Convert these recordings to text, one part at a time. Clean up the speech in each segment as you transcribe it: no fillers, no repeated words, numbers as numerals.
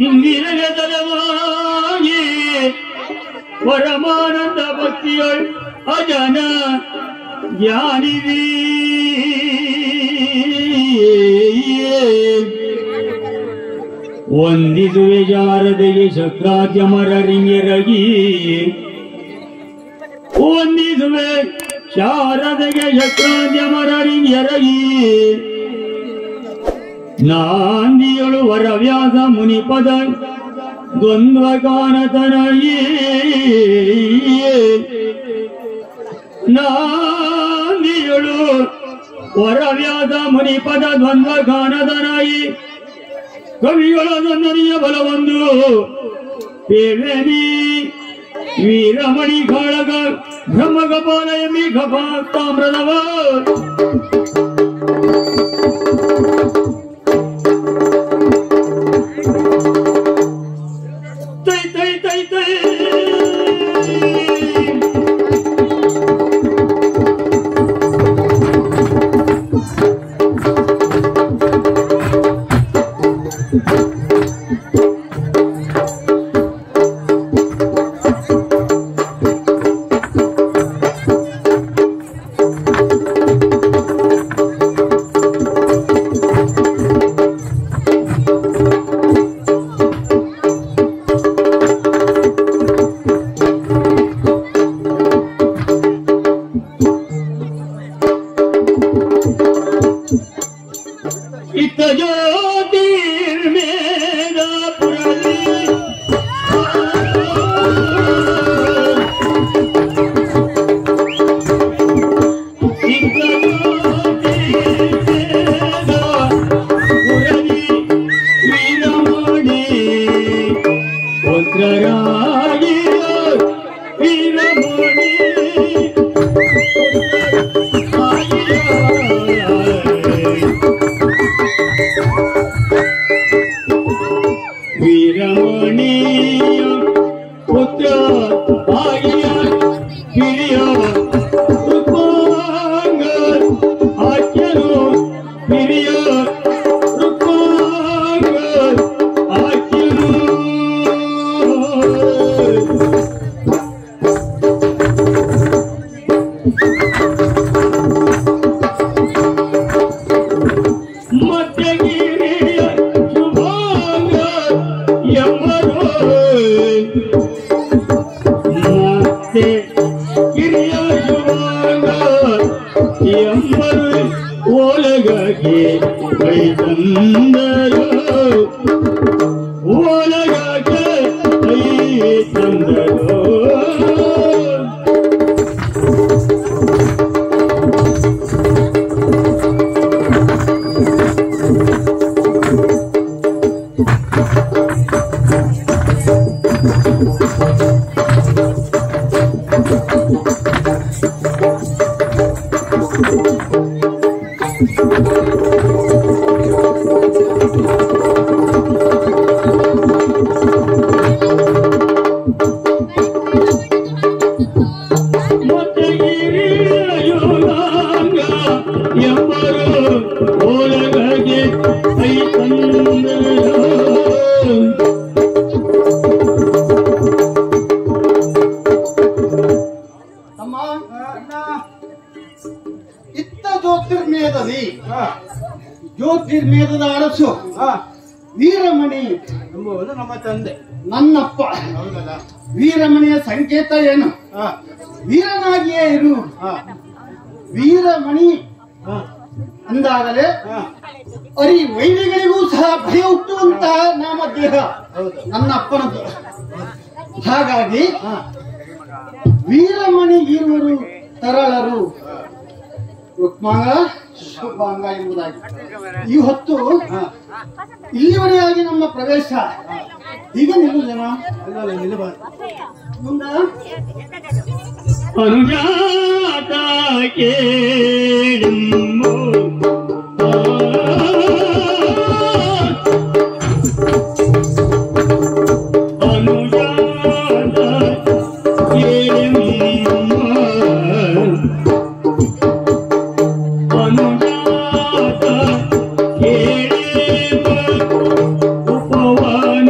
ಇಂದಿನ ತಲವಾಗಿ ಪರಮಾನಂದ ಭಕ್ತಿಯೊಳ್ ಅಜನ ಜ್ಞಾನಿವಿ ವಂದಿಸುವೆ ಶಾರದೆಗೆ ಶಕ್ರಾದ್ಯಮರರಿಂಗೆರಗಿ ವಂದಿಸುವೆ ಶಾರದೆಗೆ ಶಕ್ರಾದ್ಯಮರರಿಂಗೆರಗಿ ನಾಂದಿಯೊಳು ವರವ್ಯಾಸ ಮುನಿಪದ ದ್ವಂದ್ವಗಾನತನಯೇ ನಾಂದಿಯೊಳು ವರವ್ಯಾಸ ಮುನಿಪದ ದ್ವಂದ್ವಗಾನತನಯಿ ಕವಿಗಳ ದಂದನೆಯ ಬಲವೊಂದು ಪೇವೆನಿ ವೀರಮಣಿ ಕಾಳಗ ಬ್ರಹ್ಮಗಪಾಲ ಎಂಬಿ ತಾಮ್ರದವ ತೈ ತೈ ತೈ ತೈ ಜ್ಯೋತಿರ್ಮೇಧದ ಅರಸು ವೀರಮಣಿ ಎಂಬುವುದು ನಮ್ಮ ತಂದೆ ನನ್ನಪ್ಪ. ವೀರಮಣಿಯ ಸಂಕೇತ ಏನು? ವೀರನಾಗಿಯೇ ಇರು. ವೀರಮಣಿ ಅಂದಾಗಲೇ ಅರಿ ವೈರಿಗಳಿಗೂ ಸಹ ಭಯ ಹುಟ್ಟುವಂತಹ ನಾಮದೇಹ ನನ್ನ ಅಪ್ಪನದ್ದು. ಹಾಗಾಗಿ ವೀರಮಣಿ ಇರುವರು ತರಳರು ರುಕ್ಮಾಂಗ ಶುಭಾಂಗ ಎಂಬುದಾಗಿ ಈ ಹೊತ್ತು ಇಲ್ಲಿವರೆಯಾಗಿ ನಮ್ಮ ಪ್ರವೇಶ ಈಗ ನಿಲ್ಲು ಜನ ನಿಲ್ಲಬಾರದು. ಮುಂದ ಅನುಜಾತ ಕೇಳುಮ್ಮು ಅನುಜಾತ ಕೇಳುಮ್ಮು ಅನುಜಾತ ಕೇಳುಮ್ಮು ಉಪವನ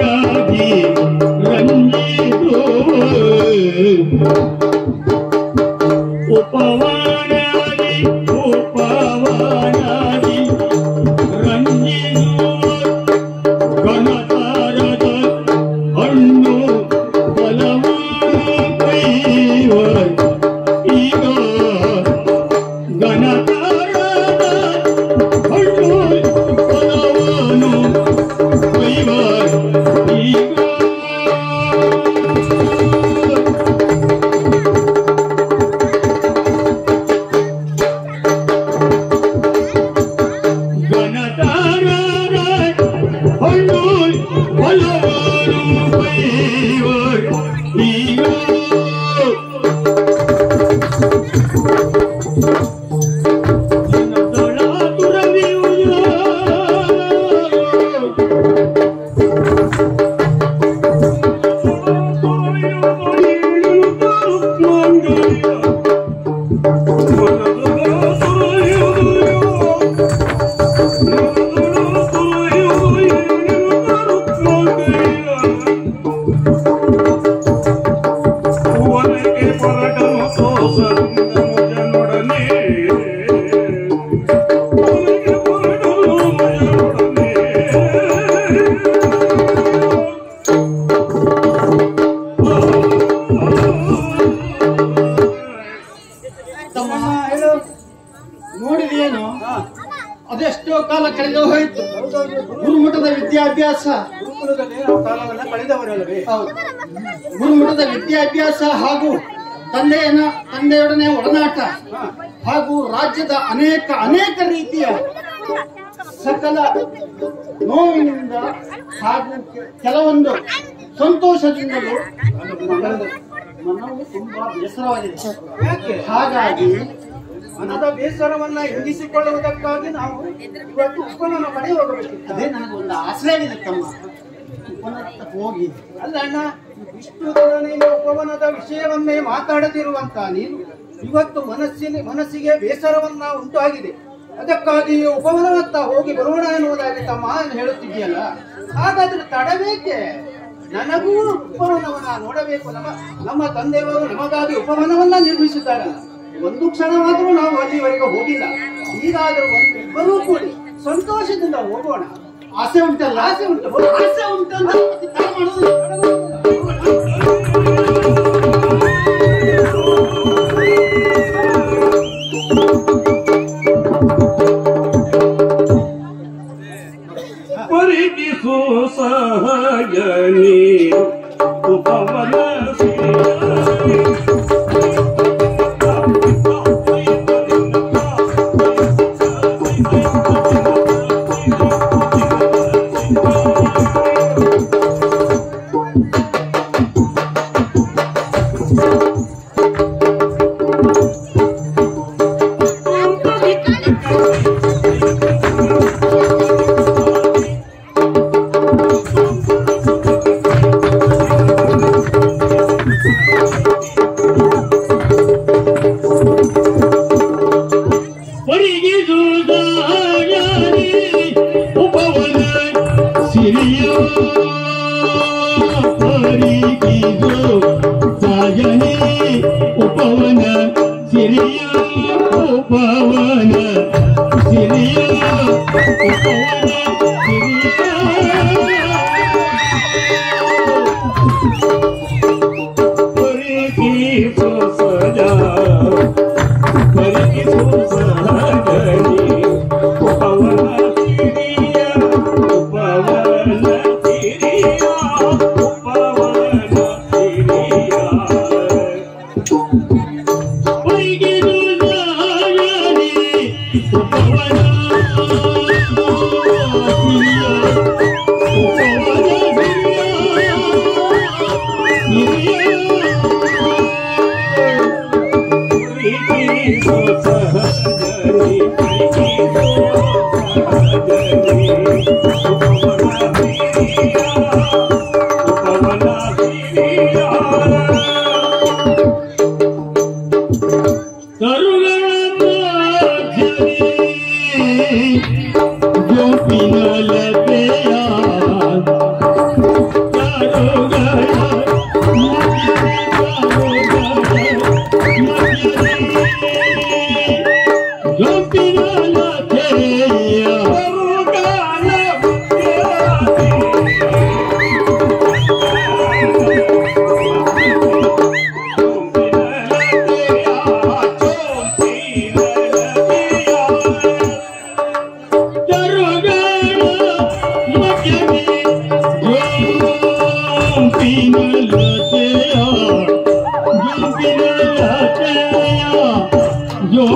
ನೋಡಿದೇನು ಅದೆಷ್ಟೋ ಕಾಲ ಕಳೆದು ಹೋಯಿತು. ಗುರುಮಠದ ವಿದ್ಯಾಭ್ಯಾಸ ಗುರುಕುಲದಲ್ಲಿ ನಾವು ಕಾಲವನ್ನ ಕಳೆದವರಲ್ಲವೇ? ಹೌದು. ಗುರುಮಠದ ವಿದ್ಯಾಭ್ಯಾಸ ಹಾಗೂ ತಂದೆಯೊಡನೆ ಒಡನಾಟ ಹಾಗೂ ರಾಜ್ಯದ ಅನೇಕ ರೀತಿಯ ಸಕಲ ನೋವಿನಿಂದ ಹಾಗೂ ಕೆಲವೊಂದು ಸಂತೋಷದಿಂದಲೂ ಮನವು ತುಂಬಾ ಬೇಸರವಾಗಿದೆ. ಹಾಗಾಗಿ ಮನದ ಬೇಸರವನ್ನ ಎಂದಿಸಿಕೊಳ್ಳುವುದಕ್ಕಾಗಿ ನಾವು ಇವತ್ತು ಉಪನಯನ ಕಡೆ ಹೋಗಬೇಕಿತ್ತು. ಅದೇ ನನಗೊಂದು ಆಸೆ ಆಗಿದೆ ತಮ್ಮ, ಉಪನಯನಕ್ಕೆ ಹೋಗಿ. ಅಲ್ಲ ಅಣ್ಣ, ಇಷ್ಟು ದಿನ ನೀನು ಉಪವನದ ವಿಷಯವನ್ನೇ ಮಾತಾಡದಿರುವಂತ ನೀನು ಇವತ್ತು ಮನಸ್ಸಿಗೆ ಬೇಸರವನ್ನ ಉಂಟಾಗಿದೆ. ಅದಕ್ಕಾಗಿ ಉಪವನವತ್ತ ಹೋಗಿ ಬರೋಣ ಎನ್ನುವುದಾಗಿ ತಮ್ಮ ಹೇಳುತ್ತಿದೆಯಲ್ಲ, ಹಾಗಾದ್ರೆ ತಡಬೇಕೆ? ನನಗೂ ಉಪವನವನ್ನ ನೋಡಬೇಕು. ನಮ್ಮ ತಂದೆಯವರು ನಮಗಾಗಿ ಉಪವನವನ್ನ ನಿರ್ಮಿಸಿದ್ದಾರೆ. ಒಂದು ಕ್ಷಣವಾದರೂ ನಾವು ಅಲ್ಲಿವರೆಗೆ ಹೋಗಿಲ್ಲ. ಈಗಾದರೂ ಇಬ್ಬರೂ ಕೂಡಿ ಸಂತೋಷದಿಂದ ಹೋಗೋಣ. ಆಸೆ ಉಂಟಲ್ಲ? ಆಸೆ ಉಂಟು, ಆಸೆ ಉಂಟಲ್ಲ. ಪರಿಗಿಸೋ ಸಹಜನಿ ಉಪವನ ಉಪವನ ಸಿರಿಯ ಉಪವನ ಸಿರಿಯ ಉಪವನ ಪರಿಗಿಸೋ ಸಜಾ ಪರಿಗಿಸೋ ಸಹಜನಿ ಉಪವನ ಸಿರಿಯ ಉಪವನ ಸಿರಿಯ ಉಪವನ ಸಿರಿಯ Yo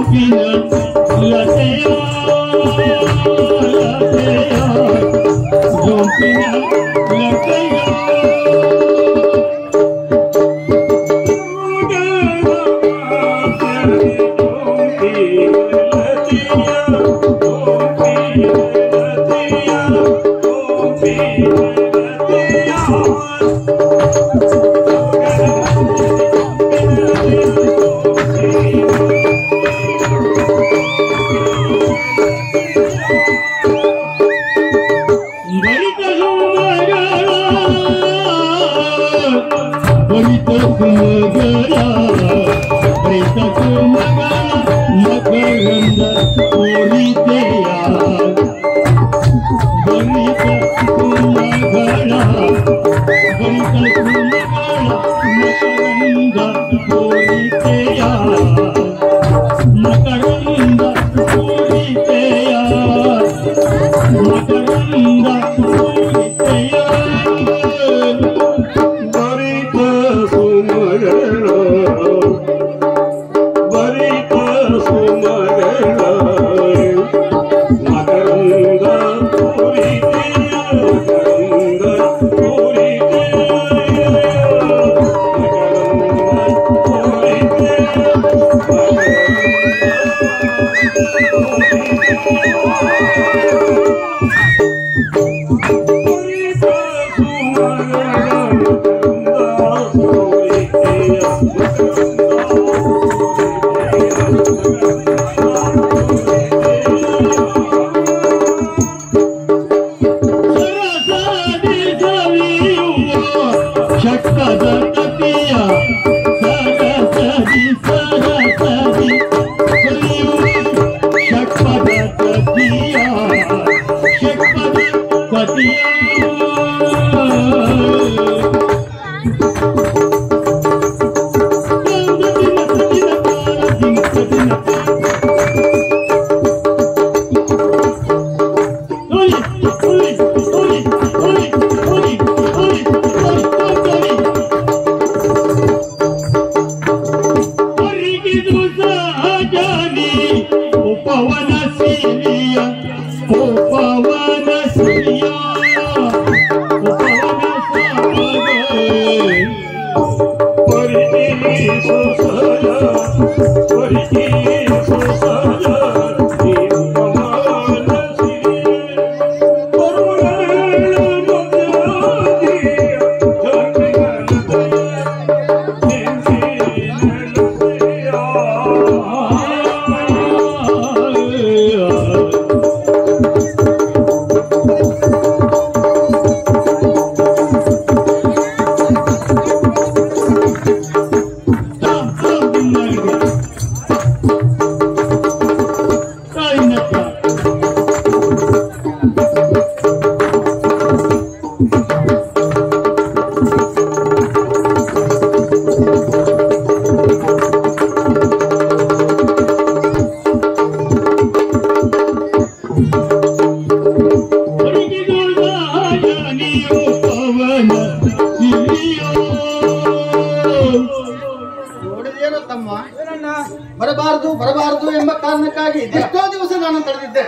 ಬರಬಾರದು ಎಂಬ ಕಾರಣಕ್ಕಾಗಿ ಎಷ್ಟೋ ದಿವಸ ನಾನು ತಡೆದಿದ್ದೆ.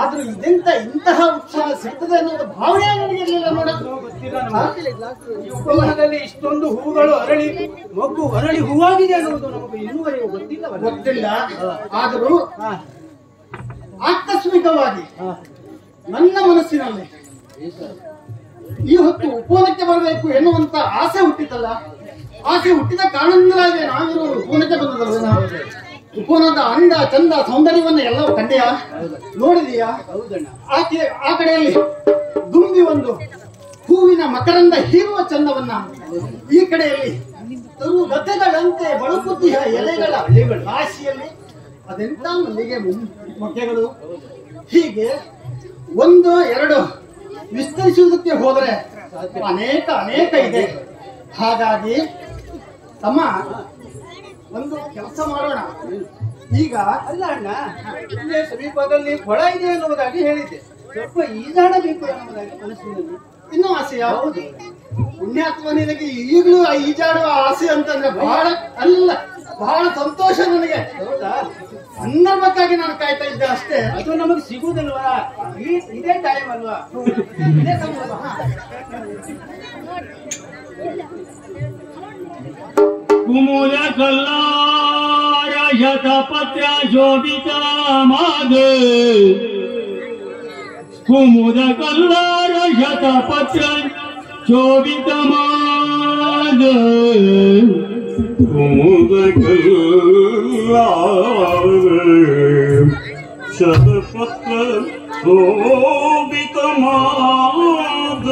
ಆದ್ರೂ ಇಂತಹ ಉತ್ಸಾಹ ಸಿಗ್ತದೆ ಅನ್ನೋದು ಭಾವನೆ ನನಗೆ ಇರಲಿಲ್ಲ ನೋಡ. ಉಪವನದಲ್ಲಿ ಇಷ್ಟೊಂದು ಹೂಗಳು ಅರಳಿ ಮೊಗ್ಗು ಅರಳಿ ಹೂವಾಗಿದೆ ಅನ್ನೋದು ನಮಗೆ ಇನ್ನೂವರೆಗೂ ಗೊತ್ತಿಲ್ಲ. ಆದರೂ ಆಕಸ್ಮಿಕವಾಗಿ ನನ್ನ ಮನಸ್ಸಿನಲ್ಲಿ ಈ ಹೊತ್ತು ಉಪವನಕ್ಕೆ ಬರಬೇಕು ಎನ್ನುವಂತ ಆಸೆ ಹುಟ್ಟಿತಲ್ಲ. ಆಸೆ ಹುಟ್ಟಿದ ಕಾರಣದಿಂದಾಗಿ ನಾವಿರೋ ಉಪವನಕ್ಕೆ ಬಂದದಲ್ಲ. ಉಪವನದ ಅಂದ ಚಂದ ಸೌಂದರ್ಯವನ್ನ ಎಲ್ಲವೂ ಕಂಡೆಯ ನೋಡಿದೀಯಾ? ಆ ಕಡೆಯಲ್ಲಿ ದುಂಬಿ ಒಂದು ಹೂವಿನ ಮಕರಂದ ಹೀರುವ ಚಂದವನ್ನ, ಈ ಕಡೆಯಲ್ಲಿ ತರು ಗದ್ದೆಗಳಂತೆ ಬಳುಕುತ್ತಿಯ ಎಲೆಗಳ ರಾಶಿಯಲ್ಲಿ ಅದೆಂತ ಮಲ್ಲಿಗೆ ಮೊಗ್ಗೆಗಳು. ಹೀಗೆ ಒಂದು ಎರಡು ವಿಸ್ತರಿಸುವುದಕ್ಕೆ ಹೋದರೆ ಅನೇಕ ಇದೆ. ಹಾಗಾಗಿ ತಮ್ಮ ಒಂದು ಕೆಲಸ ಮಾಡೋಣ. ಈಗ ಅಲ್ಲ ಅಣ್ಣ, ಇಲ್ಲೇ ಸಮೀಪದಲ್ಲಿ ಕೊಳ ಇದೆ ಎನ್ನುವುದಾಗಿ ಹೇಳಿದ್ದೆ. ಸ್ವಲ್ಪ ಈಜಾಡಬೇಕು ಎನ್ನುವುದಾಗಿ ಮನಸ್ಸಿನಲ್ಲಿ ಇನ್ನೂ ಆಸೆ ಯಾವುದು? ಪುಣ್ಯಾತ್ಮ ನಿನಗೆ ಈಗಲೂ ಈಜಾಡುವ ಆಸೆ ಅಂತಂದ್ರೆ ಬಹಳ ಸಂತೋಷ ನನಗೆ. ಹೌದಾ? ಸಂದರ್ಭಕ್ಕಾಗಿ ನಾನು ಕಾಯ್ತಾ ಇದ್ದೆ ಅಷ್ಟೇ. ಅದು ನಮಗೆ ಸಿಗುವುದಿಲ್ವಾ? ಇದೇ ಟೈಮ್ ಅಲ್ವಾ? ಇದೇ ಸಂದರ್ಭ. ಕುಮುದ ಕಲ್ಲಾರ ಶತಪತ್ರ ಶೋಭಿತ ಮಾಗ, ಕುಮುದ ಕಲ್ಲಾರ ಶತಪತ್ರ ಶೋಭಿತ ಮಾಗ, ಕುಮುದ ಕಲ್ಲಾರ ಶತಪತ್ರ ಶೋಭಿತ ಮಾಗ,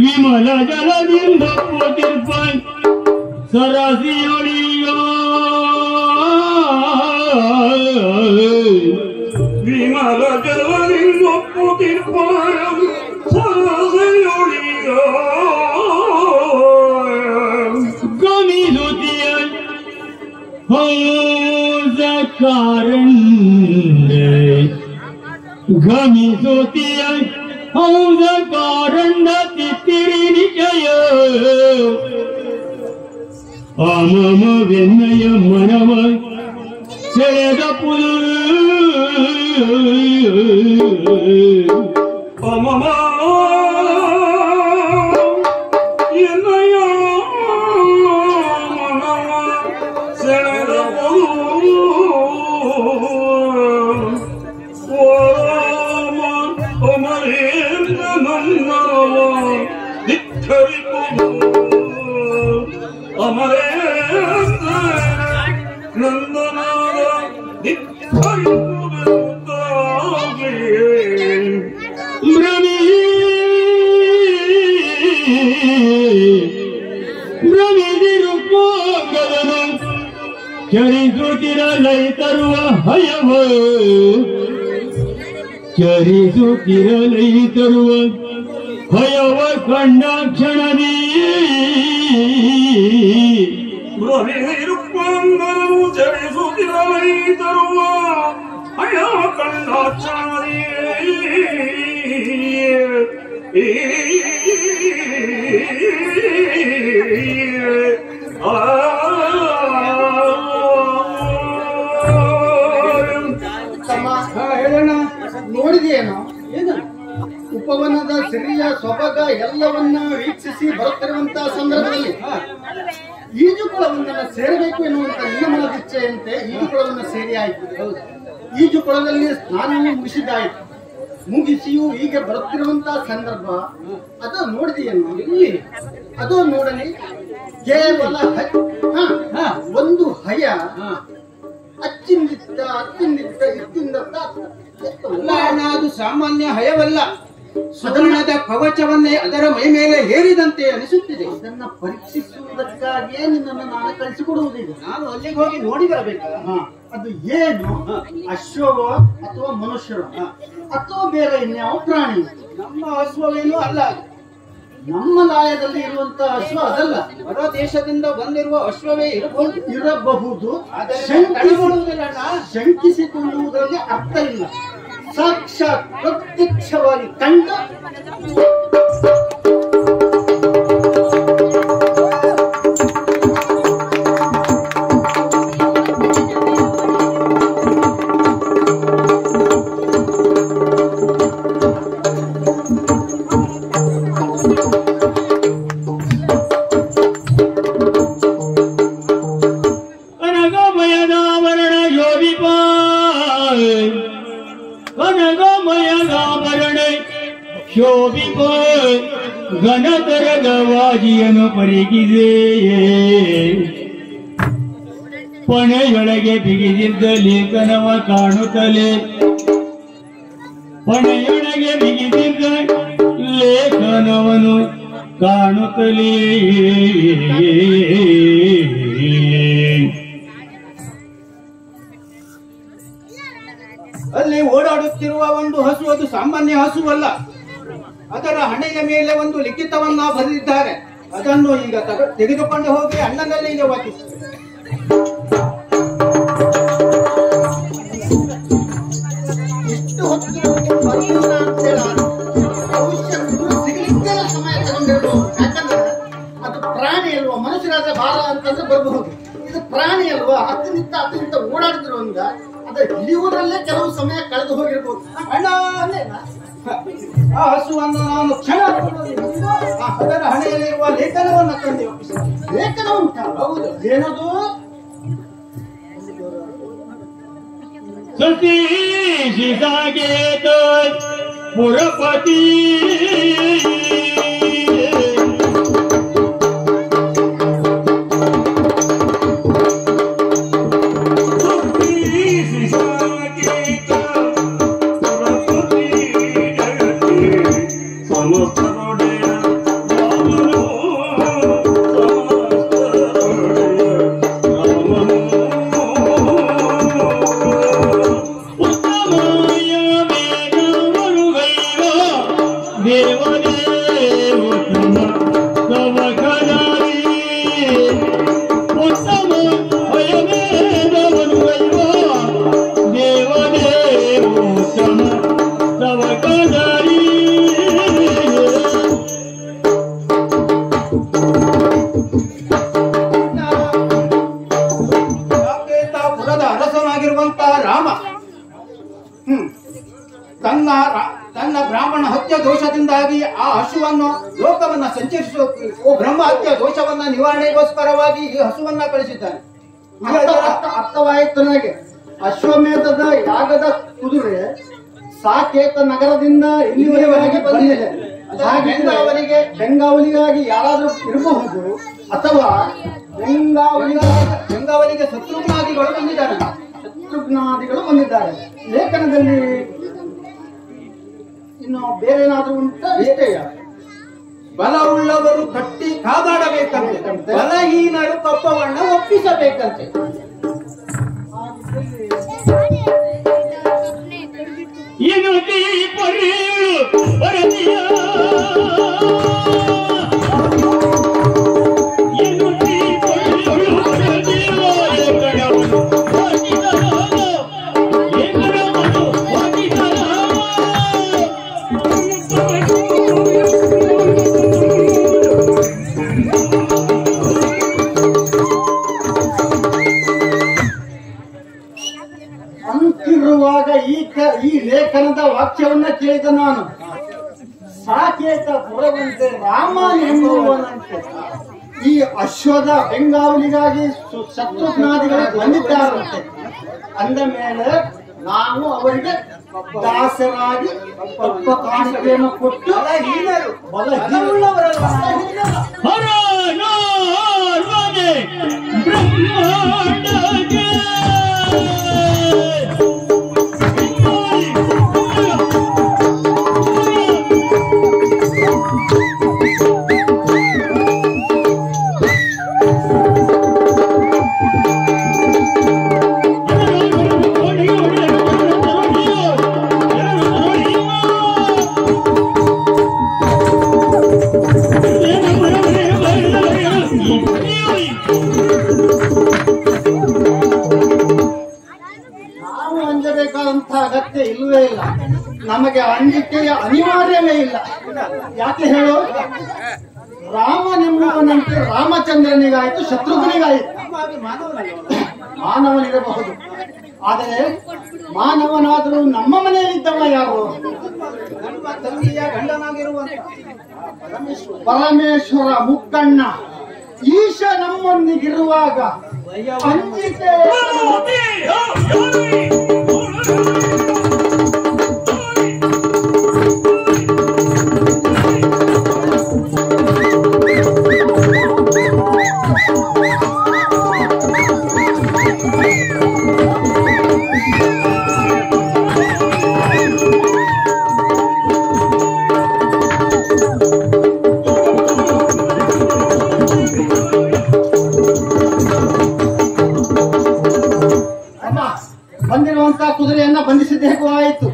ವಿಮಲ ಜಲದಿಂದ ಪೋತಿರ್ಪ ಸರಸಿಯೊಳಿಗ ತಿರುಪಾಯಂ ಸರಸೆಯೊಳಿಯ ಗಮಿಸುತ್ತಿಯ ಹೌದ ಕಾರಂಡೆ ಗಮಿಸುತ್ತಿಯ ಹೌದ ಕಾರಂಡ ತಿತ್ತಿರಿ ನಿಜಯ ಅಮಮ ವೆನ್ನಯ ಮನವ ಸೆಳೆದ ಪುಲು ಅಮಮ ಎನ್ನಯ ಮನವ ಸೆಳೆದ ಪುಲು ಓರಾಮ ಅಮರೇಂದ್ರ ನನ್ನವ ಧಿಕ್ಕರಿಪುದು ಅಮರೇಂದ್ರ ನಂದನಾದ ಧಿಕ್ಕರಿಪುದುತ್ತಾಗಿ ಭ್ರಮಿದಿರು ಪೋಗದನು ಚರಿಸುತ್ತಿರಲೈ ತರುವ ಹಯವ ಚರಿಸುತ್ತಿರಲೈ ತರುವ ಹಯವ ಕಂಡ ಕ್ಷಣದಿ ಭ್ರಮಿದಿರು ಪೋಗದನು ಚರಿಸುತ್ತಿರಲೈ ತರುವ ಹಯವ ಕಂಡ ಕ್ಷಣದಿ ಹೇಳೋಣ. ನೋಡಿದೆಯೇನೋ ಏನು ಉಪವನದ ಸಿರಿಯ ಸೊಬಗ ಎಲ್ಲವನ್ನ ವೀಕ್ಷಿಸಿ ಬರುತ್ತಿರುವಂತಹ ಸಂದರ್ಭದಲ್ಲಿ ಈಜುಕೊಳವನ್ನ ಸೇರಬೇಕು ಎನ್ನುವಂತ ನಿನ್ನ ಮನದಿಚ್ಛೆಯಂತೆ ಈಜುಕೊಳವನ್ನ ಸೇರಿ ಆಯ್ತು. ಈಜುಕೊಳದಲ್ಲಿ ಸ್ನಾನವನ್ನು ಮುಗಿಸಿದ್ದಾಯ್ತು. ಮುಗಿಸಿಯೂ ಹೀಗೆ ಬರುತ್ತಿರುವಂತಹ ಸಂದರ್ಭ ಅದು ನೋಡಿದೆಯೇನು ಇಲ್ಲಿ ಅದು ನೋಡಲಿ ಕೇವಲ ಒಂದು ಹಯ ಅಚ್ಚಿಂದಿತ್ತ ಅತ್ತಿಂದಿತ್ತ ಇತ್ತಿಂದತ್ತ ಅಲ್ಲ ಅಣ್ಣ, ಅದು ಸಾಮಾನ್ಯ ಹಯವಲ್ಲ. ಸುವರ್ಣದ ಕವಚವನ್ನೇ ಅದರ ಮೈ ಮೇಲೆ ಹೇರಿದಂತೆ ಅನಿಸುತ್ತಿದೆ. ಇದನ್ನ ಪರೀಕ್ಷಿಸುವುದಕ್ಕಾಗಿಯೇ ನಿನ್ನನ್ನು ನಾನು ಕಳಿಸಿಕೊಡುವುದಿಲ್ಲ. ನಾನು ಅಲ್ಲಿಗೆ ಹೋಗಿ ನೋಡಿ ಬರಬೇಕಲ್ಲ. ಅದು ಏನು ಅಶ್ವವೋ ಅಥವಾ ಮನುಷ್ಯರು ಅಥವಾ ಬೇರೆ ಇನ್ಯಾವ ಪ್ರಾಣಿ? ನಮ್ಮ ಅಶ್ವವೇನೂ ಅಲ್ಲ. ನಮ್ಮ ಲಾಯದಲ್ಲಿ ಇರುವಂತಹ ಅಶ್ವ ಅದಲ್ಲ. ಹೊರ ದೇಶದಿಂದ ಬಂದಿರುವ ಅಶ್ವವೇ ಇರಬಹುದು. ತಡೆಗೊಳ್ಳುವುದಿಲ್ಲ ಅಣ್ಣ. ಶಂಕಿಸಿಕೊಳ್ಳುವುದರಲ್ಲಿ ಅರ್ಥ ಇಲ್ಲ. ಸಾಕ್ಷಾತ್ ಪ್ರತ್ಯಕ್ಷವಾಗಿ ಕಂಡ ಶೋಭಿಪ ಘನತರದ ವಾಜಿಯನ್ನು ಪರಿಗಿದೇ ಪಣೆಯೊಳಗೆ ಬಿಗಿದಿದ್ದ ಲೇಖನವ ಕಾಣುತ್ತಲೇ ಪಣೆಯೊಳಗೆ ಬಿಗಿದಿದ್ದ ಲೇಖನವನು ಕಾಣುತ್ತಲೇ ಅಲ್ಲಿ ಓಡಾಡುತ್ತಿರುವ ಒಂದು ಹಸು ಅದು ಸಾಮಾನ್ಯ ಹಸುವಲ್ಲ. ಅದರ ಹಣೆಯ ಮೇಲೆ ಒಂದು ಲಿಖಿತವನ್ನ ಬರೆದಿದ್ದಾರೆ. ಅದನ್ನು ಈಗ ತೆಗೆದುಕೊಂಡು ಹೋಗಿ ಅಣ್ಣನಲ್ಲಿಗೆ ವಾಚಿಸಿ. ಇಷ್ಟು ಹೊತ್ತು ಬರೋಣ ಅಂತ ಭವಿಷ್ಯ ಸಿಗಲಿಕ್ಕೆ ಸಮಯ ತಗೊಂಡಿರ್ಬೋದು. ಯಾಕಂದ್ರೆ ಅದು ಪ್ರಾಣಿ ಅಲ್ವಾ, ಮನುಷ್ಯರಾದ್ರೆ ಬಾರ ಅಂತಂದ್ರೆ ಬರಬಹುದು. ಇದು ಪ್ರಾಣಿ ಅಲ್ವಾ, ಅತ್ತಿನಿಂದ ಓಡಾಡ್ತಿರುವಂಗ ಅದು ಹಿಡಿಯುವುದರಲ್ಲೇ ಕೆಲವು ಸಮಯ ಕಳೆದು ಹೋಗಿರ್ಬೋದು. ಅಣ್ಣ, ಆ ಹಸುವನ್ನು ನಾನು ಕ್ಷಣ ಅದರ ಹಣೆಯಲ್ಲಿರುವ ಲೇಖನವನ್ನು ತಂದೆ ಒಪ್ಪಿಸಿದೆ. ಲೇಖನ ಉಂಟ? ಹೌದು. ಏನದು? ಸತೀಶಿ ಸಾಗೇತ ಪುರಪತಿ ಆಗಿರುವಂತಹ ರಾಮ ತನ್ನ ಬ್ರಾಹ್ಮಣ ಹತ್ಯೆ ದೋಷದಿಂದಾಗಿ ಆ ಹಸುವನ್ನು ಲೋಕವನ್ನ ಸಂಚರಿಸುವ ಬ್ರಹ್ಮ ಹತ್ಯೆ ದೋಷವನ್ನ ನಿವಾರಣೆಗೋಸ್ಕರವಾಗಿ ಈ ಹಸುವನ್ನ ಕಳಿಸಿದ್ದಾನೆ. ಅರ್ಥವಾಯಿತು ನನಗೆ. ಅಶ್ವಮೇಧದ ಯಾಗದ ಕುದುರೆ ಸಾಕೇತ ನಗರದಿಂದ ಇಲ್ಲಿವರೆಗೆ ಬಂದಿದೆ. ಬೆಂಗಾವಲಿಗಾಗಿ ಯಾರಾದ್ರೂ ಇರಬಹುದು, ಅಥವಾ ಬೆಂಗಾವಲಿಗೆ ಶತ್ರುಘ್ನಾದಿಗಳು ಬಂದಿದ್ದಾರೆ. ಲೇಖನದಲ್ಲಿ ಇನ್ನು ಬೇರೆ ಏನಾದ್ರೂ ಉಂಟಾ? ಇಷ್ಟೇಯ? ಬಲವುಳ್ಳವರು ಕಟ್ಟಿ ಕಾದಾಡಬೇಕಂತೆ, ಬಲಹೀನರು ಕಪ್ಪವನ್ನ ಒಪ್ಪಿಸಬೇಕಂತೆ. ಏನು ವರದಿಯ ಅಂತಿರುವಾಗ ಈ ಲೇಖನದ ವಾಕ್ಯವನ್ನ ಕೇಳಿದ ನಾನು. ಸಾಕೇತ ಹೊರವಂತೆ ರಾಮ ಎಂಬುವನಂತೆ ಈ ಅಶ್ವದ ಬೆಂಗಾವಲಿಗಾಗಿ ಶತ್ರುಘ್ನಾದಿಗಳು ಬಂದಿದ್ದಾರಂತೆ. ಅಂದ ಮೇಲೆ ನಾವು ಅವರಿಗೆ ದಾಸರಾಗಿ ಸ್ವಲ್ಪ ಕಾಣಿಕೆಯನ್ನು ಕೊಟ್ಟು ಬಲಹೀನರಲ್ಲ. ಅಗತ್ಯ ಇಲ್ಲವೇ ಇಲ್ಲ. ನಮಗೆ ಅಂಜಿಕೆಯ ಅನಿವಾರ್ಯವೇ ಇಲ್ಲ. ಯಾಕೆ ಹೇಳು? ರಾಮನೆಂಬುವನಂತೆ ರಾಮಚಂದ್ರನಿಗಾಯಿತು, ಶತ್ರುಘ್ನಿಗಾಯಿತು. ಮಾನವನಿರಬಹುದು, ಆದರೆ ಮಾನವನಾದರೂ ನಮ್ಮ ಮನೆಯಲ್ಲಿದ್ದವ ಯಾರು? ತಂದೆಯ ಗಂಡನಾಗಿರುವಂತ ಪರಮೇಶ್ವರ ಮುಕ್ಕಣ್ಣ ಈಶ ನಮ್ಮೊಂದಿಗಿರುವಾಗ ಅಂಜಿಕೆ ಬಂದಿರುವಂತಹ ಕುದುರೆಯನ್ನ ಬಂಧಿಸಿದ್ದೇಗೂ ಆಯಿತು.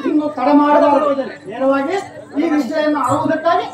ಇನ್ನು ತಡ ಮಾಡಬಾರದು. ನೇರವಾಗಿ ಈ ವಿಷಯವನ್ನು ಆಳುವುದಕ್ಕಾಗಿ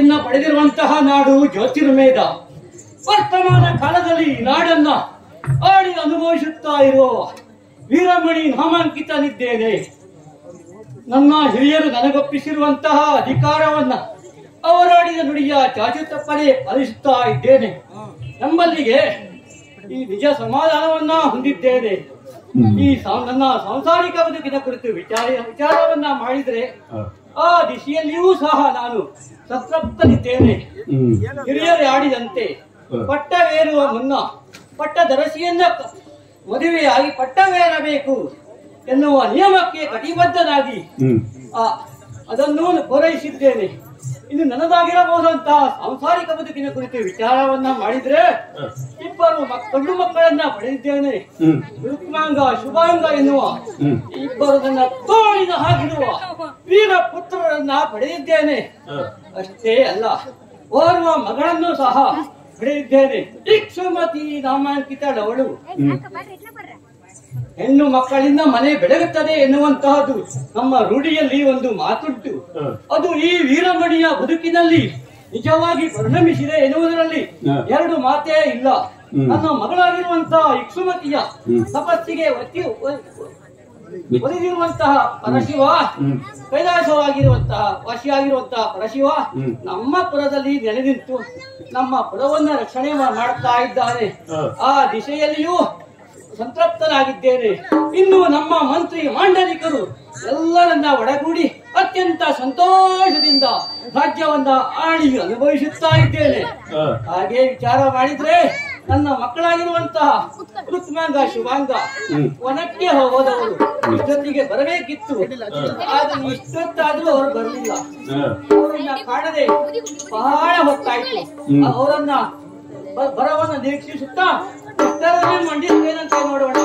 ಪ್ರಸಿದ್ಧಿಯನ್ನ ಪಡೆದಿರುವಂತಹ ನಾಡು ಜ್ಯೋತಿರ್ಮೇಧ. ವರ್ತಮಾನ ಕಾಲದಲ್ಲಿ ನಾಡನ್ನ ಆಡಿ ಅನುಭವಿಸುತ್ತಾ ಇರುವ ವೀರಮಣಿ ನಾಮಾಂಕಿತನಿದ್ದೇನೆ. ನನ್ನ ಹಿರಿಯರು ನನಗೊಪ್ಪಿಸಿರುವಂತಹ ಅಧಿಕಾರವನ್ನ ಅವರಾಡಿದ ನುಡಿಯ ಚಾಚು ತಪ್ಪದೆ ಪಾಲಿಸುತ್ತಾ ಇದ್ದೇನೆ. ನಮ್ಮಲ್ಲಿಗೆ ಈ ನಿಜ ಸಮಾಧಾನವನ್ನ ಹೊಂದಿದ್ದೇನೆ. ಈ ನನ್ನ ಸಾಂಸಾರಿಕ ಬದುಕಿನ ಕುರಿತು ವಿಚಾರವನ್ನ ಮಾಡಿದ್ರೆ ಆ ದಿಶೆಯಲ್ಲಿಯೂ ಸಹ ನಾನು ಸಂತೃಪ್ತನಿದ್ದೇನೆ. ಹಿರಿಯರು ಆಡಿದಂತೆ ಪಟ್ಟವೇರುವ ಮುನ್ನ ಪಟ್ಟದರಸಿಯನ್ನ ಮದುವೆಯಾಗಿ ಪಟ್ಟವೇರಬೇಕು ಎನ್ನುವ ನಿಯಮಕ್ಕೆ ಕಟಿಬದ್ಧನಾಗಿ ಅದನ್ನು ಪೂರೈಸಿದ್ದೇನೆ. ಇನ್ನು ನನ್ನದಾಗಿರಬಹುದಂತಹ ಸಾಂಸಾರಿಕ ಬದುಕಿನ ಕುರಿತು ವಿಚಾರವನ್ನ ಮಾಡಿದ್ರೆ ಇಬ್ಬರು ಗಂಡು ಮಕ್ಕಳನ್ನ ಪಡೆದಿದ್ದೇನೆ. ರುಕ್ಮಾಂಗ ಶುಭಾಂಗ ಎನ್ನುವ ಇಬ್ಬರು ನನ್ನ ತೋಳಿನ ಹಾಗಿರುವ ವೀರ ಪುತ್ರರನ್ನ ಪಡೆದಿದ್ದೇನೆ. ಅಷ್ಟೇ ಅಲ್ಲ, ಓರ್ವ ಮಗಳನ್ನು ಸಹ ಪಡೆದಿದ್ದೇನೆ. ಇಕ್ಷುಮತಿ ನಾಮಾಂಕಿತಳವಳು. ಹೆಣ್ಣು ಮಕ್ಕಳಿಂದ ಮನೆ ಬೆಳಗುತ್ತದೆ ಎನ್ನುವಂತಹದ್ದು ನಮ್ಮ ರೂಢಿಯಲ್ಲಿ ಒಂದು ಮಾತುಂಟು. ಅದು ಈ ವೀರಮಣಿಯ ಬದುಕಿನಲ್ಲಿ ನಿಜವಾಗಿ ಪರಿಣಮಿಸಿದೆ ಎನ್ನುವುದರಲ್ಲಿ ಎರಡು ಮಾತೇ ಇಲ್ಲ. ನನ್ನ ಮಗಳಾಗಿರುವಂತಹ ಇಕ್ಷುಮತಿಯ ತಪಸ್ಸಿಗೆ ಒದಗಿರುವಂತಹ ಪರಶಿವ, ಕೈಲಾಸವಾಗಿರುವಂತಹ ವಶಿಯಾಗಿರುವಂತಹ ಪರಶಿವ ನಮ್ಮ ಪುರದಲ್ಲಿ ನೆಲೆ ನಿಂತು ನಮ್ಮ ಪುರವನ್ನ ರಕ್ಷಣೆ ಮಾಡ್ತಾ ಇದ್ದಾನೆ. ಆ ದಿಶೆಯಲ್ಲಿಯೂ ಸಂತೃಪ್ತನಾಗಿದ್ದೇನೆ. ಇನ್ನು ನಮ್ಮ ಮಂತ್ರಿ ಮಾಂಡಲಿಕರು ಎಲ್ಲರನ್ನ ಒಡಗೂಡಿ ಅತ್ಯಂತ ಸಂತೋಷದಿಂದ ರಾಜ್ಯವನ್ನ ಆಳಿ ಅನುಭವಿಸುತ್ತಾ ಇದ್ದೇನೆ. ಹಾಗೆ ವಿಚಾರ ಮಾಡಿದ್ರೆ ನನ್ನ ಮಕ್ಕಳಾಗಿರುವಂತಹ ರುಕ್ಮಾಂಗ ಶುಭಾಂಗ ವನಕ್ಕೆ ಹೋದವರು ಇಷ್ಟೊತ್ತಿಗೆ ಬರಬೇಕಿತ್ತು. ಆದ್ರೆ ಇಷ್ಟೊತ್ತಾದ್ರೂ ಅವರು ಬರಲಿಲ್ಲ. ಅವರನ್ನ ಕಾಣದೆ ಬಹಳ ಹೊತ್ತಾಯ್ತು. ಅವರನ್ನ ಬರವನ್ನ ನಿರೀಕ್ಷಿಸುತ್ತಾ ಮಂಡಿಸ್ತೇನಂತ ನೋಡೋಣ.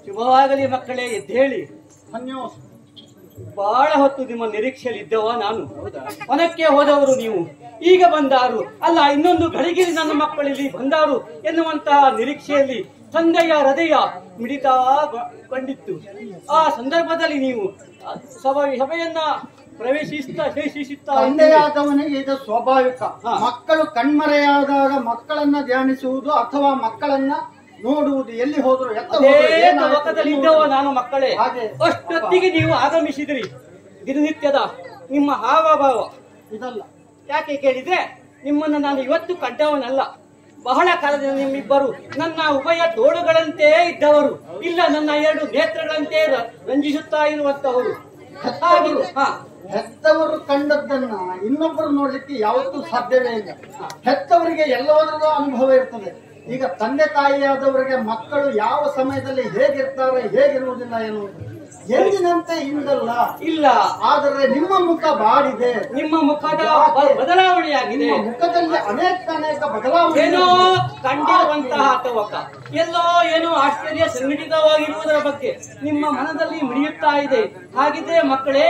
ಶುಭವಾಗಲಿ ಮಕ್ಕಳೇ, ಎದ್ದೇಳಿ. ಬಹಳ ಹೊತ್ತು ನಿಮ್ಮ ನಿರೀಕ್ಷೆಯಲ್ಲಿ ಇದ್ದವ ನಾನು. ವನಕ್ಕೆ ಹೋದವರು ನೀವು, ಈಗ ಬಂದಾರು ಅಲ್ಲ, ಇನ್ನೊಂದು ಗಳಿಗೆಯಲ್ಲಿ ನನ್ನ ಮಕ್ಕಳಲ್ಲಿ ಬಂದಾರು ಎನ್ನುವಂತಹ ನಿರೀಕ್ಷೆಯಲ್ಲಿ ತಂದೆಯ ಹೃದಯ ಮಿಡಿತಾ ಕಂಡಿತ್ತು. ಆ ಸಂದರ್ಭದಲ್ಲಿ ನೀವು ಸಭೆಯನ್ನ ಪ್ರವೇಶಿಸುತ್ತಾ ತಂದೆಯಾದವನಿಗೆ ಇದು ಸ್ವಾಭಾವಿಕ. ಮಕ್ಕಳು ಕಣ್ಮರೆಯಾದಾಗ ಮಕ್ಕಳನ್ನ ಧ್ಯಾನಿಸುವುದು ಅಥವಾ ಮಕ್ಕಳನ್ನ ನೋಡುವುದು, ಎಲ್ಲಿ ಹೋದ್ರು ಲೋಕದಲ್ಲಿದ್ದವ ನಾನು ಮಕ್ಕಳೇ. ಅಷ್ಟೊತ್ತಿಗೆ ನೀವು ಆಗಮಿಸಿದ್ರಿ. ದಿನನಿತ್ಯದ ನಿಮ್ಮ ಹಾವಭಾವ ಇದಲ್ಲ. ಯಾಕೆ ಕೇಳಿದ್ರೆ ನಿಮ್ಮನ್ನ ನಾನು ಇವತ್ತು ಕಂಡವನಲ್ಲ. ಬಹಳ ಕಾಲದಿಂದ ನಿಮ್ಮಿಬ್ಬರು ನನ್ನ ಉಭಯ ತೋಳುಗಳಂತೆ ಇದ್ದವರು, ಇಲ್ಲ ನನ್ನ ಎರಡು ನೇತ್ರಗಳಂತೆ ರಂಜಿಸುತ್ತಾ ಇರುವಂತವರು. ಹೆತ್ತವರು ಕಂಡದ್ದನ್ನ ಇನ್ನೊಬ್ಬರು ನೋಡ್ಲಿಕ್ಕೆ ಯಾವತ್ತೂ ಸಾಧ್ಯವೇ ಇಲ್ಲ. ಹೆತ್ತವರಿಗೆ ಎಲ್ಲವನ್ನೂ ಅನುಭವ ಇರ್ತದೆ. ಈಗ ತಂದೆ ತಾಯಿಯಾದವರಿಗೆ ಮಕ್ಕಳು ಯಾವ ಸಮಯದಲ್ಲಿ ಹೇಗಿರ್ತಾರೆ ಹೇಗಿರುವುದಿಲ್ಲ ಎನ್ನುವುದು ಎಂದಿನಂತೆ ಇಂದಲ್ಲ ಇಲ್ಲ. ಆದರೆ ನಿಮ್ಮ ಮುಖ ಬಾಡಿದೆ, ನಿಮ್ಮ ಮುಖದ ಬದಲಾವಣೆಯಾಗಿದೆ. ಮುಖದಲ್ಲಿ ಅನೇಕ ಬದಲಾವಣೆ ಏನೋ ಕಂಡಿರುವಂತಹ ತವಕ ಎಲ್ಲೋ ಏನೋ ಆಶ್ಚರ್ಯ ಸಂಘಟಿತವಾಗಿರುವುದರ ಬಗ್ಗೆ ನಿಮ್ಮ ಮನದಲ್ಲಿ ಮಿಡಿಯುತ್ತಾ ಇದೆ. ಹಾಗಿದ್ರೆ ಮಕ್ಕಳೇ,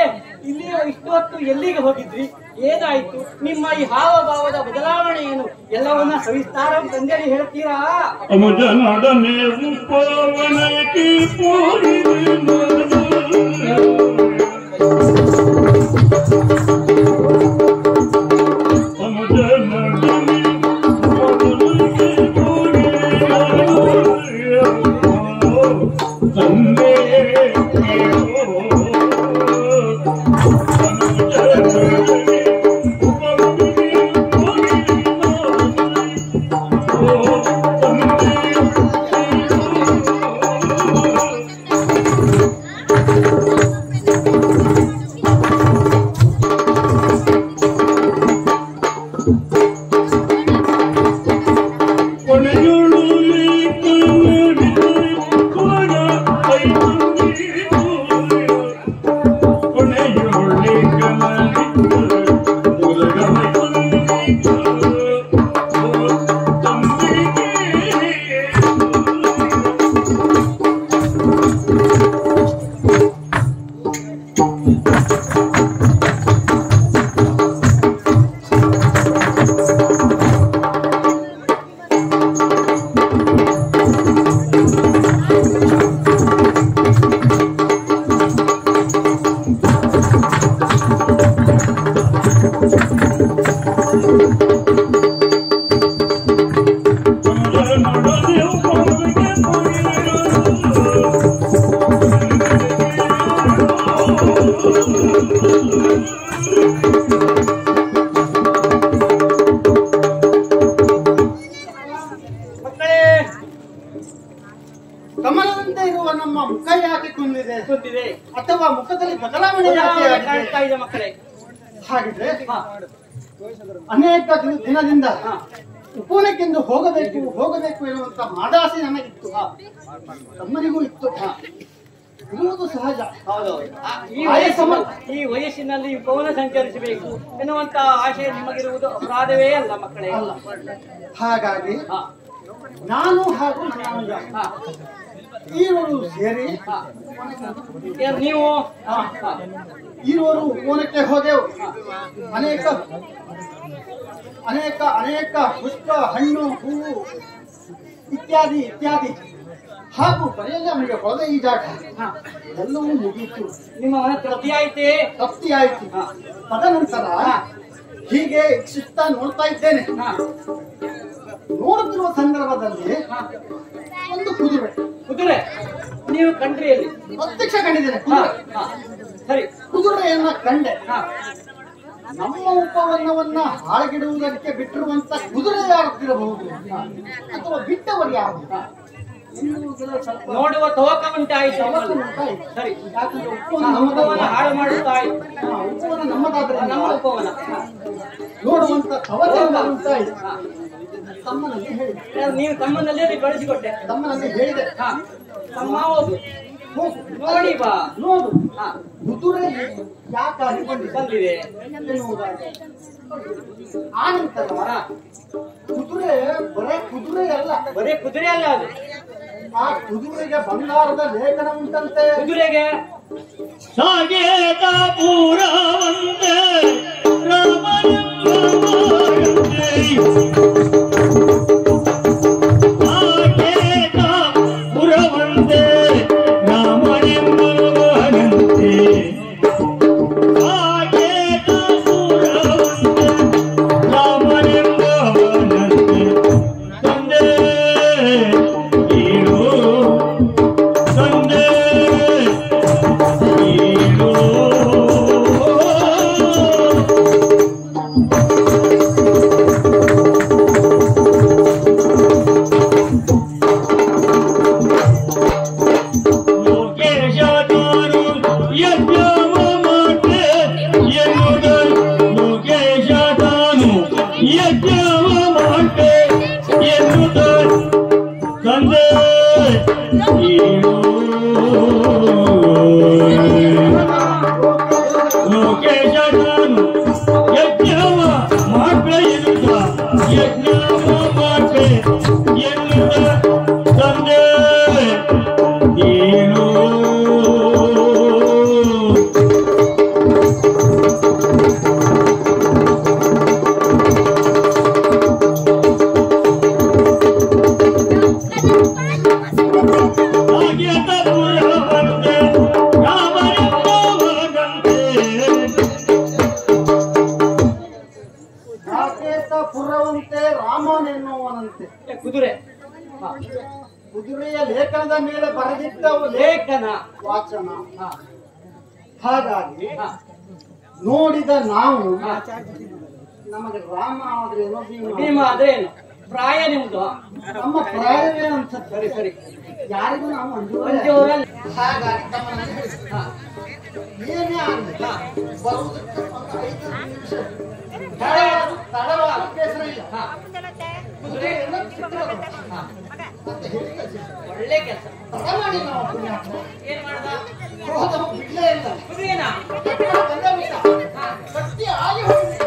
ಇಲ್ಲಿ ಇಷ್ಟು ಹೊತ್ತು ಎಲ್ಲಿಗೆ ಹೋಗಿದ್ರಿ? ಏನಾಯ್ತು? ನಿಮ್ಮ ಈ ಹಾವಭಾವದ ಬದಲಾವಣೆ ಏನು? ಎಲ್ಲವನ್ನ ಸವಿಸ್ತಾರ ತಂದೆಗೆ ಹೇಳ್ತೀರಾ? ಕಮಲದಂತೆ ಇರುವ ನಮ್ಮ ಮುಖ ಯಾಕೆ ಕುಂದಿದೆ ಅಥವಾ ಮುಖದಲ್ಲಿ ಬದಲಾವಣೆ ಕಾಣ್ತಾ ಇದೆ ಮಕ್ಕಳೇ? ಹಾಗಿದ್ರೆ ಅನೇಕ ದಿನದಿಂದ ಉಪವನಕ್ಕೆಂದು ಹೋಗಬೇಕು ಎನ್ನುವಂತ ಮಾದಾಸೆ ನನಗಿತ್ತು, ತಮ್ಮನಿಗೂ ಇತ್ತು. ಇರುವುದು ಸಹಜ. ಈ ವಯಸ್ಸಿನಲ್ಲಿ ಉಪವನ ಸಂಚರಿಸಬೇಕು ಎನ್ನುವಂತ ಆಶೆ ನಿಮಗಿರುವುದು ಅಪರಾಧವೇ ಅಲ್ಲ ಮಕ್ಕಳೇ? ಹಾಗಾಗಿ ನಾನು ಹಾಗೂ ನನ್ನ ಈರೋರು ಸೇರಿ ನೀವು ಈರೋರು ಉಪವನಕ್ಕೆ ಹೋದೆವು. ಅನೇಕ ಅನೇಕ ಅನೇಕ ಪುಷ್ಪ, ಹಣ್ಣು, ಹೂವು ಇತ್ಯಾದಿ ಇತ್ಯಾದಿ ಹಾಗೂ ಬರೆಯಲ್ಲ ನಮಗೆ ಹೋದ ಈ ಜಾಗ ಎಲ್ಲವೂ ಮುಗಿಯಿತು. ನಿಮ್ಮ ಮನ ತೃಪ್ತಿಯಾಯ್ತೇ? ತೃಪ್ತಿಯಾಯ್ತು. ತದನಂತರ ಹೀಗೆ ಇಚ್ಛಿಸ್ತಾ ನೋಡ್ತಾ ಇದ್ದೇನೆ. ನೋಡುತ್ತಿರುವ ಸಂದರ್ಭದಲ್ಲಿ ಒಂದು ಕುದುರೆ ನೀವು ಕಂಡ್ರಿ? ಅಲ್ಲಿ ಪ್ರತ್ಯಕ್ಷ ಕಂಡಿದ್ದೇನೆ. ಸರಿ, ಕುದುರೆಯನ್ನ ಕಂಡೆ. ನಮ್ಮ ಉಪವನವನ್ನ ಹಾಳಗಿಡುವುದಕ್ಕೆ ಬಿಟ್ಟಿರುವಂತ ಕುದುರೆ ಯಾರುತ್ತಿರಬಹುದು ಅಥವಾ ಬಿಟ್ಟವರು ಯಾರು ನೋಡುವ ತವಕ ಉಂಟಾಯಿತು. ಸರಿ, ಉಪವನ ಹಾಳು ಮಾಡುತ್ತಾ ಉಪವನ ನಮ್ಮದಾದ್ರೆ ನಮ್ಮ ಉಪವನ ನೋಡುವಂತ ತವಕ ಉಂಟಾಯಿತು. ತಮ್ಮನಲ್ಲಿ ಹೇಳಿದೆ. ನೀವು ತಮ್ಮನಲ್ಲೇ ಕಳಿಸಿಕೊಟ್ಟೆ. ತಮ್ಮನಲ್ಲಿ ಹೇಳಿದೆ, ತಮ್ಮ ಹೋಗು ನೋಡಿ ಬಾ, ನೋಡು ಕುದುರೆ ಯಾಕಾಗಿ ಬಂದಿದೆ ಎನ್ನುವುದಾಗಿ. ಆನಂತರ ಕುದುರೆ ಬರೇ ಕುದುರೆ ಅಲ್ಲ, ಅದು ಆ ಕುದುರೆಗೆ ಬಂಗಾರದ ಲೇಖನ ಉಂಟಂತೆ. ಕುದುರೆಗೆ ಸಾಗೇತ ಪೂರವಂತೆ ಯಜ್ಞ ಪುರವಂತೆ ರಾಮನೆನ್ನುವನಂತೆ. ಕುದುರೆ. ಹಾ. ಕುದುರೆಯ ಲೇಖನದ ಮೇಲೆ ಬರೆದಿದ್ದವು ಲೇಖನ ವಾಚನ. ಹಾ. ಹಾಗಾಗಿ ಹಾ. ನೋಡಿದ ನಾವು ಹಾ. ನಮಗೆ ರಾಮ ಆದ್ರೇನೋ ಭೀಮ ಅದೇನು ಪ್ರಾಯ ನಿಮ್ದು? ನಮ್ಮ ಪ್ರಾಯವೇ ಅನ್ಸುತ್ತೆ. ಸರಿ ಸರಿ. ಯಾರಿಗೂ ನಾವು ಅಂಜೂರಲ್ಲಿ. ಹಾಗಾಗಿ ಹಾ. ಏನೇ ಆಗಲಿ ಹಾ. ಬರುವುದಕ್ಕೆ ಒಂದು 5 ನಿಮಿಷ ತಡವಾದ ಬೇಸರ ಇಲ್ಲ. ಹಾ. ಕುದುರೆ ಎಲ್ಲ ಚಿಕ್ಕದು. ಹಾ. ಅಂತ ಹೇಳಿ ಕಳಿಸಿದ. ಒಳ್ಳೆ ಕೆಲಸ. ತಡ ಮಾಡಿ ನಾವು ಪುಣ್ಯಾತ್ಮ ಏನ್ ಮಾಡ್ದ? ಕ್ರೋಧ ಬಿಡ್ಲೇ ಇಲ್ಲ. ಕುದುರೆನ ಬಂದ ಬಿಟ್ಟ. ಗಟ್ಟಿ ಆಗಿ ಹೋಗಿದೆ.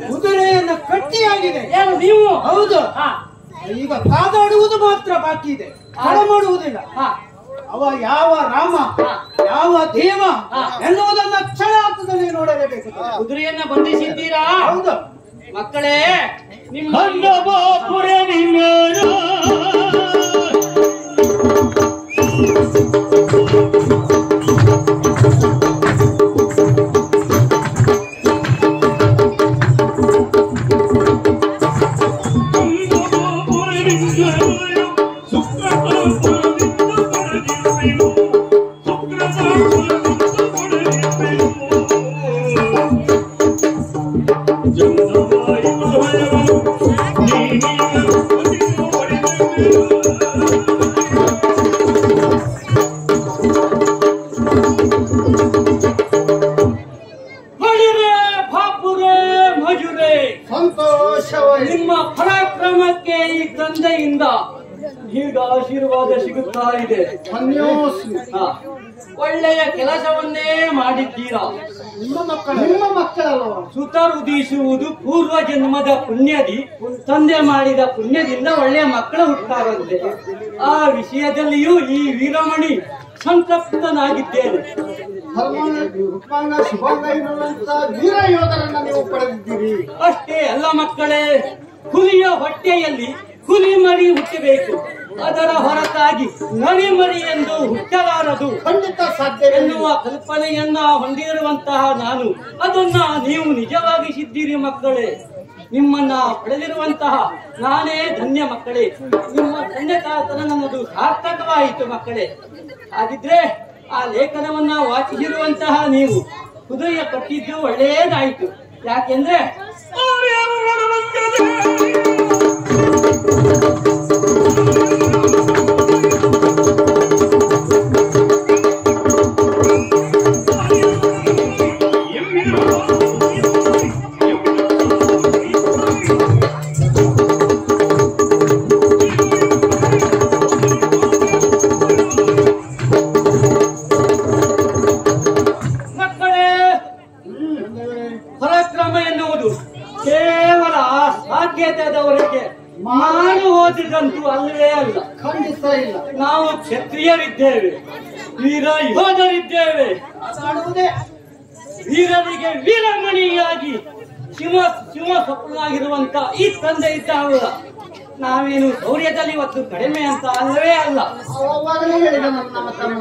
ಕುದುರೆಯನ್ನ ಕಟ್ಟಿಯಾಗಿದೆ. ಏನು ನೀವು? ಹೌದು. ಹಾ. ಈಗ ಕಾದಾಡುವುದು ಮಾತ್ರ ಬಾಕಿ ಇದೆ, ತಡ ಮಾಡುವುದಿಲ್ಲ. ಹಾ. ಅವ ಯಾವ ರಾಮ ಯಾವ ದೇವ ಎನ್ನುವುದನ್ನ ಕ್ಷಣಾರ್ಥದಲ್ಲಿ ನೋಡಲೇಬೇಕು. ಕುದುರೆಯನ್ನ ಬಂಧಿಸಿದ್ದೀರಾ? ಹೌದು ಮಕ್ಕಳೇ. ನಿಮ್ಮ ನಿಮ್ಮ ಪರಾಕ್ರಮಕ್ಕೆ ಈ ತಂದೆಯಿಂದ ದೀರ್ಘ ಆಶೀರ್ವಾದ ಸಿಗುತ್ತಾ ಇದೆ. ಹಾ. ಒಳ್ಳೆಯ ಕೆಲಸವನ್ನೇ ಮಾಡಿದ್ದೀರಾ. ನಿಮ್ಮ ಮಕ್ಕಳಲ್ವ? ಸುತರುದಿಸುವುದು ಪೂರ್ವ ಜನ್ಮದ ಪುಣ್ಯದಿ, ತಂದೆ ಮಾಡಿದ ಪುಣ್ಯದಿಂದ ಒಳ್ಳೆಯ ಮಕ್ಕಳು ಹುಟ್ಟಾರಂತೆ. ಆ ವಿಷಯದಲ್ಲಿಯೂ ಈ ವೀರಮಣಿ ಸಂತಪ್ತನಾಗಿದ್ದೇನೆ. ವೀರ ಯೋಧರನ್ನ ನೀವು ಪಡೆದಿದ್ದೀರಿ. ಅಷ್ಟೇ ಅಲ್ಲ ಮಕ್ಕಳೇ, ಹುಲಿಯ ಹೊಟ್ಟೆಯಲ್ಲಿ ಹುಲಿ ಮರಿ ಹುಟ್ಟಬೇಕು, ಅದರ ಹೊರತಾಗಿ ನರಿ ಮರಿ ಎಂದು ಹುಟ್ಟಲಾರದು ಖಂಡಿತ ಸಾಧ್ಯ ಎನ್ನುವ ಕಲ್ಪನೆಯನ್ನ ಹೊಂದಿರುವಂತಹ ನಾನು ಅದನ್ನ ನೀವು ನಿಜವಾಗಿಸಿದ್ದೀರಿ ಮಕ್ಕಳೇ. ನಿಮ್ಮನ್ನ ಪಡೆದಿರುವಂತಹ ನಾನೇ ಧನ್ಯ ಮಕ್ಕಳೇ. ನಿಮ್ಮ ತಂದೆತಾತನ ನನ್ನದು ಸಾರ್ಥಕವಾಯಿತು ಮಕ್ಕಳೇ. ಹಾಗಿದ್ರೆ ಆ ಲೇಖನವನ್ನ ವಾಚಿಸಿರುವಂತಹ ನೀವು ಕುದುರೆಯ ಕಟ್ಟಿದ್ದು ಒಳ್ಳೆಯದಾಯಿತು. ಯಾಕೆಂದ್ರೆ ಪರಾಕ್ರಮ ಎನ್ನುವುದು ಕೇವಲ ಸಾಧ್ಯತೆದವರಿಗೆ ಮಾಡಿ ಓದಿದಂತೂ ಅಲ್ಲವೇ ಅಲ್ಲ. ಖಂಡಿತ ಇಲ್ಲ. ನಾವು ಕ್ಷತ್ರಿಯರಿದ್ದೇವೆ, ವೀರ ಯೋಧರಿದ್ದೇವೆ. ವೀರರಿಗೆ ವೀರಮಣಿಯಾಗಿ ಶಿವ ಸ್ವಪ್ನಾಗಿರುವಂತ ಈ ತಂದೆ ಇದ್ದಾವಲ್ಲ, ನಾವೇನು ಶೌರ್ಯದಲ್ಲಿ ಇವತ್ತು ಕಡಿಮೆ ಅಂತ ಅಲ್ಲವೇ ಅಲ್ಲ. ಅವಾಗಲೇ ಹೇಳಿದ ನಮ್ಮ ತಮ್ಮ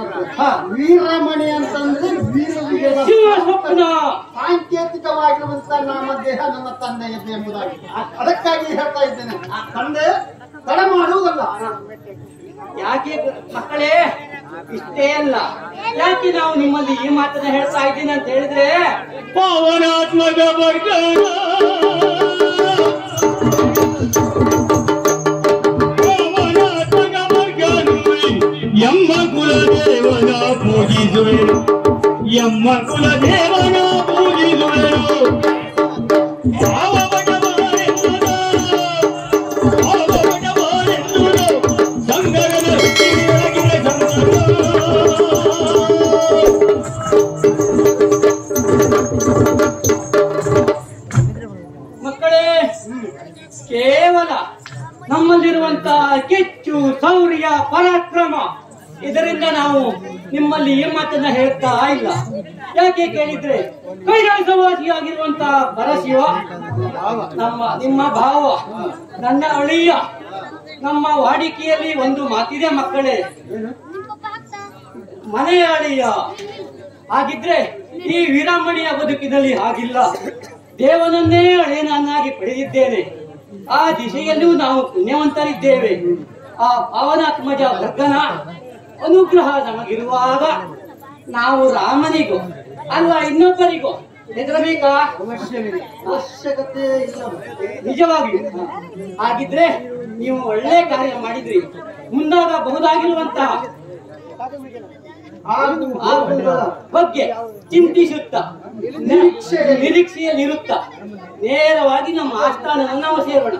ವೀರಮಣಿ ಅಂತಂದ್ರೆ ವೀರರಿಗೆ ಶಿವ ಸ್ವಪ್ನ ಸಾಂಕೇತಿಕವಾಗಿರುವಂತ ನಮ್ಮ ದೇಹ ನನ್ನ ತಂದೆಯದ್ದು ಎಂಬುದಾಗಿ ಅದಕ್ಕಾಗಿ ಹೇಳ್ತಾ ಇದ್ದೇನೆ. ತಂದೆ ತಡ ಮಾಡುವುದಲ್ಲ. ಯಾಕೆ ಮಕ್ಕಳೇ, ಇಷ್ಟೇ ಅಲ್ಲ, ಯಾಕೆ ನಾವು ನಿಮ್ಮಲ್ಲಿ ಈ ಮಾತನ್ನ ಹೇಳ್ತಾ ಇದ್ದೀನಿ ಅಂತ ಹೇಳಿದ್ರೆ, ಪಾವನಾತ್ಮಕ ವರ್ಗ ಎಮ್ಮ ಕುಲದೇವನ ಪೂಜಿಸುವೆನು, ಎಮ್ಮ ಕುಲದೇವನ ಪೂಜಿಸುವೆನು. ಯಾವ ಬಡವರೆನ್ನುವ ಸಂಗರದ ಹುಟ್ಟಿನೊಳಗಿನ ಮಕ್ಕಳೇ, ಕೇವಲ ನಮ್ಮಲ್ಲಿರುವಂತಹ ಕಿಚ್ಚು ಶೌರ್ಯ ಪರಾಕ್ರಮ ಇದರಿಂದ ನಾವು ನಿಮ್ಮಲ್ಲಿ ಈ ಮಾತನ್ನ ಹೇಳ್ತಾ ಇಲ್ಲ. ಯಾಕೆ ಕೇಳಿದ್ರೆ ಕೈಲಾಸವಾಸಿಯಾಗಿರುವಂತಹ ಪರಶಿವ ನಿಮ್ಮ ಭಾವ, ನನ್ನ ಅಳಿಯ. ನಮ್ಮ ವಾಡಿಕೆಯಲ್ಲಿ ಒಂದು ಮಾತಿದೆ ಮಕ್ಕಳೇ, ಮನೆಯ ಅಳಿಯ. ಹಾಗಿದ್ರೆ ಈ ವೀರಾಮಣಿಯ ಬದುಕಿನಲ್ಲಿ ಹಾಗಿಲ್ಲ. ದೇವನನ್ನೇ ಅಳಿಯನನ್ನಾಗಿ ಪಡೆದಿದ್ದೇನೆ. ಆ ದಿಶೆಯಲ್ಲೂ ನಾವು ಪುಣ್ಯವಂತರಿದ್ದೇವೆ. ಆ ಪವನಾತ್ಮಜ ವರ್ಗನ ಅನುಗ್ರಹ ನಮಗಿರುವಾಗ ನಾವು ರಾಮನಿಗೂ ಅಲ್ಲ ಇನ್ನೊಬ್ಬರಿಗೂ ಹೆದರಬೇಕಾ? ಅವಶ್ಯಕತೆ ಇಲ್ಲ. ನಿಜವಾಗಿಯೂ ಹಾಗಿದ್ರೆ ನೀವು ಒಳ್ಳೆ ಕಾರ್ಯ ಮಾಡಿದ್ರಿ. ಮುಂದಾಗಬಹುದಾಗಿರುವಂತಹ ಬಗ್ಗೆ ಚಿಂತಿಸುತ್ತಾ ನಿರೀಕ್ಷೆಯಲ್ಲಿರುತ್ತಾ ನೇರವಾಗಿ ನಮ್ಮ ಆಸ್ಥಾನವನ್ನು ನಾವು ಸೇರೋಣ.